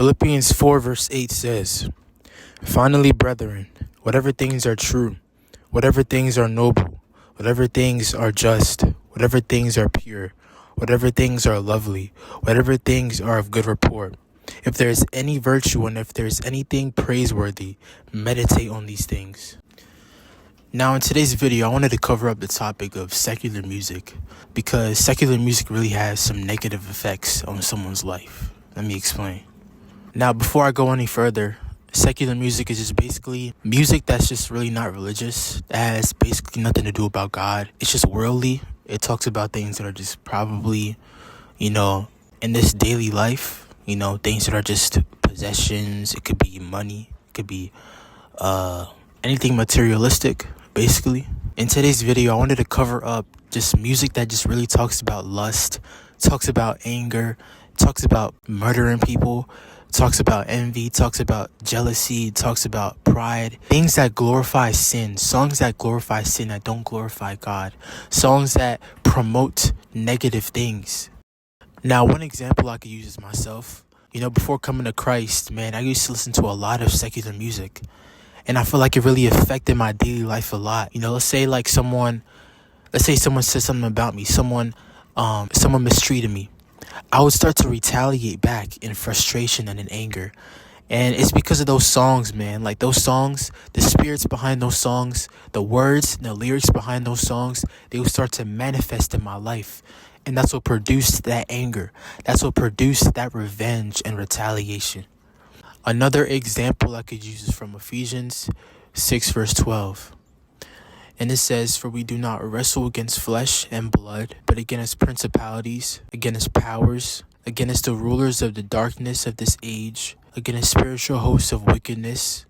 Philippians 4 verse 8 says, "Finally, brethren, whatever things are true, whatever things are noble, whatever things are just, whatever things are pure, whatever things are lovely, whatever things are of good report, if there is any virtue and if there is anything praiseworthy, meditate on these things." Now, in today's video, I wanted to cover up the topic of secular music because secular music really has some negative effects on someone's life. Let me explain. Now, before I go any further, secular music is just basically music that's just really not religious. It has basically nothing to do about God. It's just worldly. It talks about things that are just probably, in this daily life, things that are just possessions. It could be money. It could be anything materialistic, basically. In today's video, I wanted to cover up just music that just really talks about lust, talks about anger, talks about murdering people, talks about envy, talks about jealousy, talks about pride, things that glorify sin, songs that glorify sin that don't glorify God, songs that promote negative things. Now, one example I could use is myself. Before coming to Christ, man, I used to listen to a lot of secular music. And I feel like it really affected my daily life a lot. Let's say someone said something about me, someone mistreated me. I would start to retaliate back in frustration and in anger. And it's because of those songs, man. Like those songs, the spirits behind those songs, the words, the lyrics behind those songs, they would start to manifest in my life. And that's what produced that anger. That's what produced that revenge and retaliation. Another example I could use is from Ephesians 6 verse 12. And it says, "For we do not wrestle against flesh and blood, but against principalities, against powers, against the rulers of the darkness of this age, against spiritual hosts of wickedness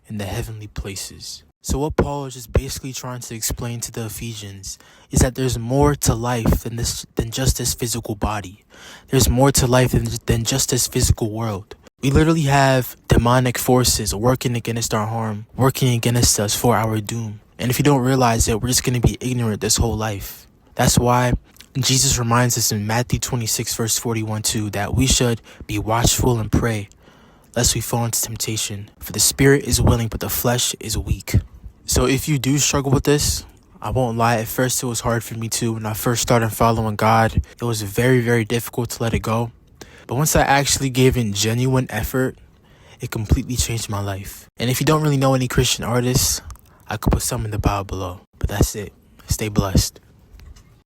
in the heavenly places." So what Paul is just basically trying to explain to the Ephesians is that there's more to life than just this physical body. There's more to life than just this physical world. We literally have demonic forces working against our harm, working against us for our doom. And if you don't realize it, we're just going to be ignorant this whole life. That's why Jesus reminds us in Matthew 26 verse 41 too, that we should be watchful and pray, lest we fall into temptation. For the spirit is willing, but the flesh is weak. So if you do struggle with this, I won't lie, at first it was hard for me too. When I first started following God, it was very, very difficult to let it go. But once I actually gave in genuine effort, it completely changed my life. And if you don't really know any Christian artists, I could put some in the bio below. But that's it. Stay blessed.